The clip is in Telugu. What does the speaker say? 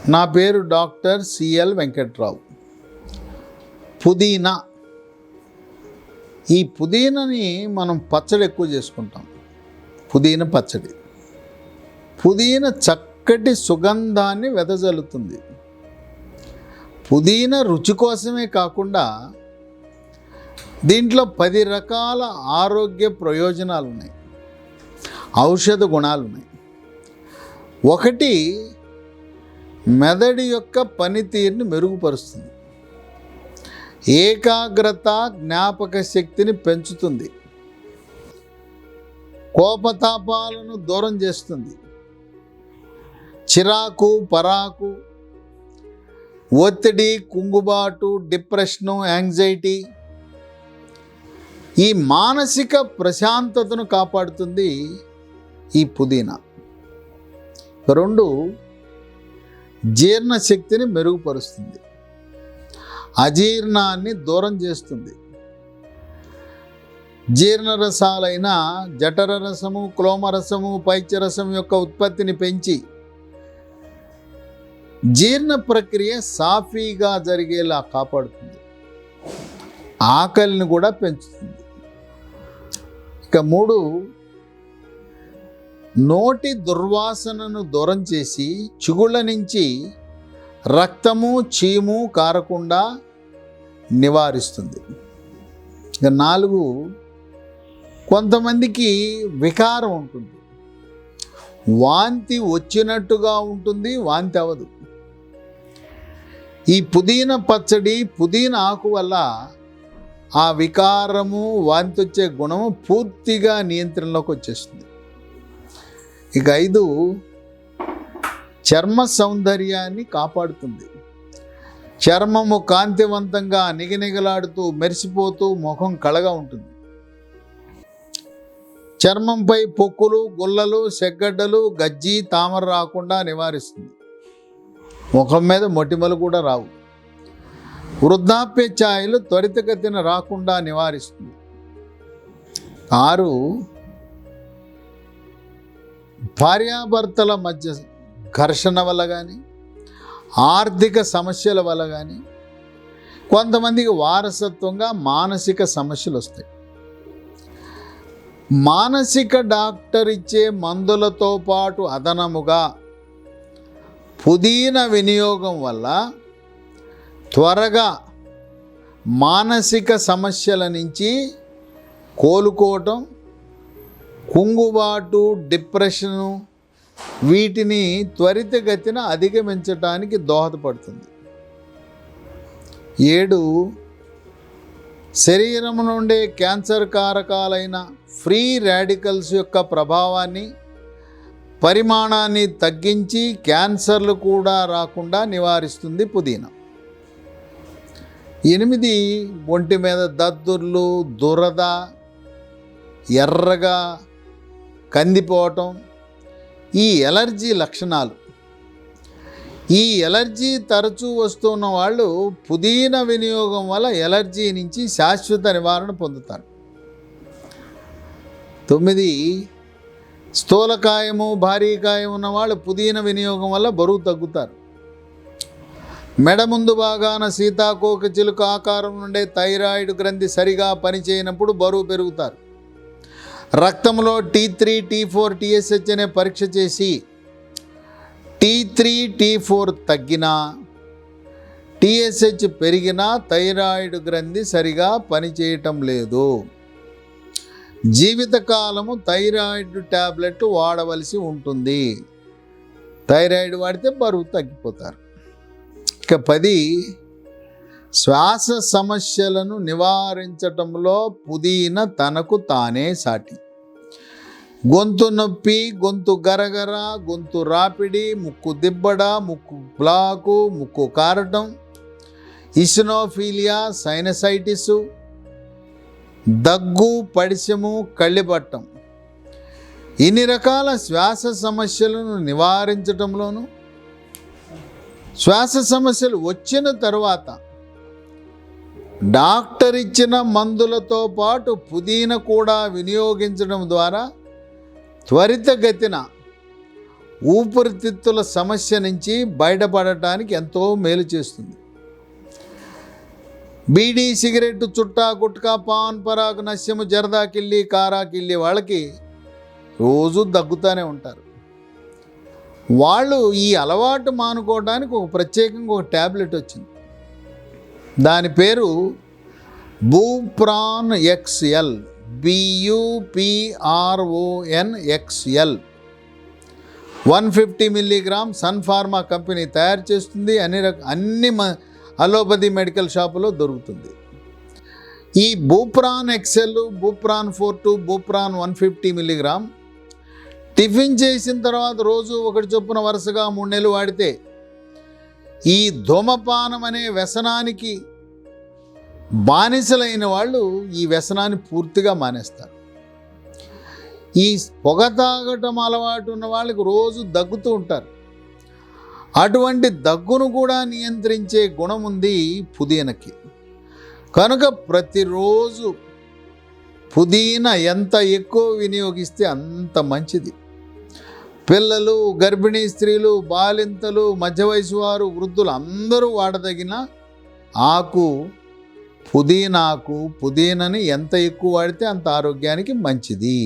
నా పేరు డాక్టర్ సిఎల్ వెంకట్రావు. పుదీనా, ఈ పుదీనాని మనం పచ్చడి ఎక్కువ చేసుకుంటాం. పుదీనా పచ్చడి. పుదీనా చక్కటి సుగంధాన్ని వెదజల్లుతుంది. పుదీనా రుచి కోసమే కాకుండా దీంట్లో 10 రకాల ఆరోగ్య ప్రయోజనాలు ఉన్నాయి, ఔషధ గుణాలు ఉన్నాయి. ఒకటి, మెదడు యొక్క పనితీరుని మెరుగుపరుస్తుంది, ఏకాగ్రత జ్ఞాపక శక్తిని పెంచుతుంది, కోపతాపాలను దూరం చేస్తుంది, చిరాకు పరాకు, ఒత్తిడి, కుంగుబాటు, డిప్రెషను, యాంగ్జైటీ, ఈ మానసిక ప్రశాంతతను కాపాడుతుంది ఈ పుదీనా. 2, జీర్ణశక్తిని మెరుగుపరుస్తుంది, అజీర్ణాన్ని దూరం చేస్తుంది. జీర్ణరసాలైన జఠర రసము, క్లోమరసము, పైత్యరసం యొక్క ఉత్పత్తిని పెంచి జీర్ణ ప్రక్రియ సాఫీగా జరిగేలా కాపాడుతుంది, ఆకలిని కూడా పెంచుతుంది. ఇక 3, నోటి దుర్వాసనను దూరం చేసి చిగుళ్ళ నుంచి రక్తము చీము కారకుండా నివారిస్తుంది. ఇక 4, కొంతమందికి వికారం ఉంటుంది, వాంతి వచ్చినట్టుగా ఉంటుంది, వాంతి అవ్వదు. ఈ పుదీనా పచ్చడి, పుదీనా ఆకు వల్ల ఆ వికారము, వాంతి వచ్చే గుణము పూర్తిగా నియంత్రణలోకి వచ్చేస్తుంది. ఇక 5, చర్మ సౌందర్యాన్ని కాపాడుతుంది. చర్మము కాంతివంతంగా నిగనిగలాడుతూ మెరిసిపోతూ ముఖం కళగా ఉంటుంది. చర్మంపై పొక్కులు, గుల్లలు, సెగ్గడ్డలు, గజ్జి, తామర రాకుండా నివారిస్తుంది. ముఖం మీద మొటిమలు కూడా రావు. వృద్ధాప్య ఛాయలు త్వరితగతిన రాకుండా నివారిస్తుంది. 6, భార్యాభర్తల మధ్య ఘర్షణ వల్ల కానీ, ఆర్థిక సమస్యల వల్ల కానీ, కొంతమందికి వారసత్వంగా మానసిక సమస్యలు వస్తాయి. మానసిక డాక్టర్ ఇచ్చే మందులతో పాటు అదనముగా పుదీనా వినియోగం వల్ల త్వరగా మానసిక సమస్యల నుంచి కోలుకోవటం, కుంగుబాటు, డిప్రెషను, వీటిని త్వరితగతిన అధిగమించడానికి దోహదపడుతుంది. 7, శరీరం నుండే క్యాన్సర్ కారకాలైన ఫ్రీ రాడికల్స్ యొక్క ప్రభావాన్ని, పరిమాణాన్ని తగ్గించి క్యాన్సర్లు కూడా రాకుండా నివారిస్తుంది పుదీనా. 8, ఒంటి మీద దద్దుర్లు, దురద, ఎర్రగా కందిపోవటం, ఈ ఎలర్జీ లక్షణాలు. ఈ ఎలర్జీ తరచూ వస్తున్న వాళ్ళు పుదీనా వినియోగం వల్ల ఎలర్జీ నుంచి శాశ్వత నివారణ పొందుతారు. 9, స్థూలకాయము, భారీకాయం ఉన్నవాళ్ళు పుదీనా వినియోగం వల్ల బరువు తగ్గుతారు. మెడ ముందు భాగాన సీతాకోక చిలుక ఆకారం నుండే థైరాయిడ్ గ్రంథి సరిగా పనిచేయనప్పుడు బరువు పెరుగుతారు. రక్తంలో T3, T4, TSH అనే పరీక్ష చేసి T3, T4 తగ్గినా, TSH పెరిగినా థైరాయిడ్ గ్రంథి సరిగా పనిచేయటం లేదు. జీవితకాలము థైరాయిడ్ ట్యాబ్లెట్ వాడవలసి ఉంటుంది. థైరాయిడ్ వాడితే బరువు తగ్గిపోతారు. ఇక 10, శ్వాస సమస్యలను నివారించటంలో పుదీనా తనకు తానే సాటి. గొంతు నొప్పి, గొంతు గరగర, గొంతు రాపిడి, ముక్కు దిబ్బడ, ముక్కు బ్లాకు, ముక్కు కారటం, ఇసినోఫీలియా, సైనసైటిసు, దగ్గు, పడిశము, కళ్ళిపట్టం, ఇన్ని రకాల శ్వాస సమస్యలను నివారించటంలోనూ, శ్వాస సమస్యలు వచ్చిన తరువాత డాక్టర్ ఇచ్చిన మందులతో పాటు పుదీనా కూడా వినియోగించడం ద్వారా త్వరితగతిన ఊపిరితిత్తుల సమస్య నుంచి బయటపడటానికి ఎంతో మేలు చేస్తుంది. బీడీ, సిగరెట్, చుట్టా, గుట్కా, పాన్ పరాకు, నస్యము, జర్దాకిల్లి, కారాకిల్లి వాళ్ళకి రోజు దగ్గుతూనే ఉంటారు. వాళ్ళు ఈ అలవాటు మానుకోవడానికి ఒక ప్రత్యేకంగా ఒక ట్యాబ్లెట్ వచ్చింది. దాని పేరు Bupron XL, BUPRON XL. 150 milligram Sun Pharma company తయారు చేస్తుంది. అన్ని అలోపతి మెడికల్ షాపులో దొరుకుతుంది. ఈ బూప్రాన్ ఎక్సెల్, బూప్రాన్ 42, బూప్రాన్ 150 మిల్లీగ్రామ్ టిఫిన్ చేసిన తర్వాత రోజు ఒకటి చొప్పున వరుసగా 3 నెలలు వాడితే ఈ ధూమపానం అనే వ్యసనానికి బానిసలైన వాళ్ళు ఈ వ్యసనాన్ని పూర్తిగా మానేస్తారు. ఈ పొగ తాగటం అలవాటు ఉన్న వాళ్ళకి రోజు దగ్గుతూ ఉంటారు. అటువంటి దగ్గును కూడా నియంత్రించే గుణం ఉంది పుదీనకి. కనుక ప్రతిరోజు పుదీనా ఎంత ఎక్కువ వినియోగిస్తే అంత మంచిది. పిల్లలు, గర్భిణీ స్త్రీలు, బాలింతలు, మధ్య వయసు వారు, వృద్ధులు అందరూ వాడదగిన ఆకు పుదీనాకు. పుదీనాని ఎంత ఎక్కువ వాడితే అంత ఆరోగ్యానికి మంచిది.